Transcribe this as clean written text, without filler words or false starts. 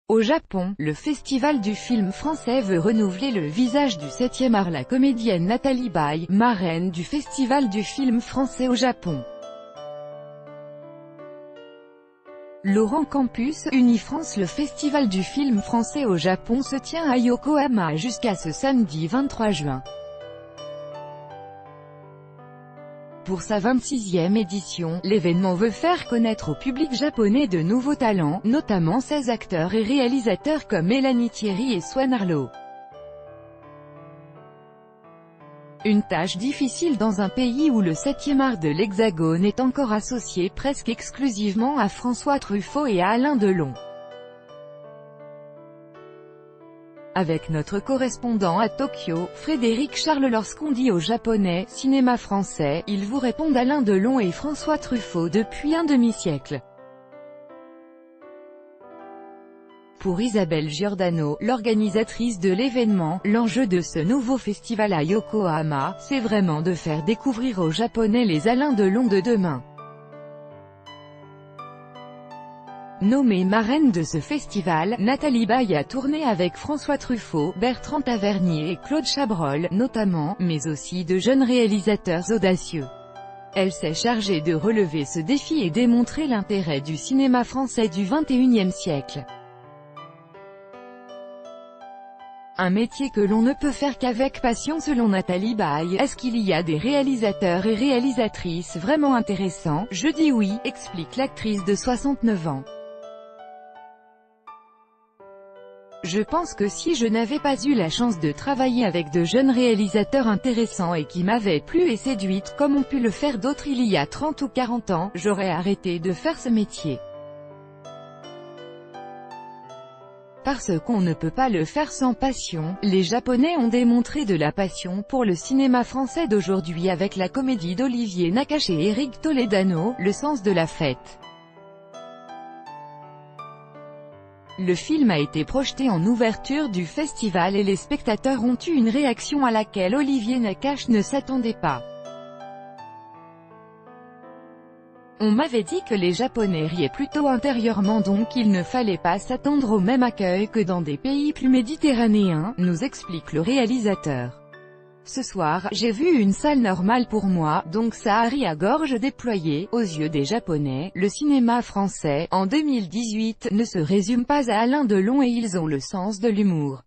Au Japon, le Festival du film français veut renouveler le visage du 7e art. La comédienne Nathalie Baye, marraine du Festival du film français au Japon. Laurent Campus, Unifrance. Le Festival du film français au Japon se tient à Yokohama jusqu'à ce samedi 23 juin. Pour sa 26e édition, l'événement veut faire connaître au public japonais de nouveaux talents, notamment 16 acteurs et réalisateurs comme Mélanie Thierry et Swan Arlo. Une tâche difficile dans un pays où le 7e art de l'Hexagone est encore associé presque exclusivement à François Truffaut et à Alain Delon. Avec notre correspondant à Tokyo, Frédéric Charles. Lorsqu'on dit aux Japonais « cinéma français », ils vous répondent Alain Delon et François Truffaut depuis un demi-siècle. Pour Isabelle Giordano, l'organisatrice de l'événement, l'enjeu de ce nouveau festival à Yokohama, c'est vraiment de faire découvrir aux Japonais les Alain Delon de demain. Nommée marraine de ce festival, Nathalie Baye a tourné avec François Truffaut, Bertrand Tavernier et Claude Chabrol, notamment, mais aussi de jeunes réalisateurs audacieux. Elle s'est chargée de relever ce défi et démontrer l'intérêt du cinéma français du XXIe siècle. Un métier que l'on ne peut faire qu'avec passion selon Nathalie Baye. Est-ce qu'il y a des réalisateurs et réalisatrices vraiment intéressants? Je dis oui, explique l'actrice de 69 ans. Je pense que si je n'avais pas eu la chance de travailler avec de jeunes réalisateurs intéressants et qui m'avaient plu et séduite comme ont pu le faire d'autres il y a 30 ou 40 ans, j'aurais arrêté de faire ce métier. Parce qu'on ne peut pas le faire sans passion. Les Japonais ont démontré de la passion pour le cinéma français d'aujourd'hui avec la comédie d'Olivier Nakache et Éric Toledano, Le sens de la fête. Le film a été projeté en ouverture du festival et les spectateurs ont eu une réaction à laquelle Olivier Nakache ne s'attendait pas. On m'avait dit que les Japonais riaient plutôt intérieurement, donc il ne fallait pas s'attendre au même accueil que dans des pays plus méditerranéens, nous explique le réalisateur. Ce soir, j'ai vu une salle normale pour moi, donc ça a ri à gorge déployée. Aux yeux des Japonais, le cinéma français, en 2018, ne se résume pas à Alain Delon et ils ont le sens de l'humour.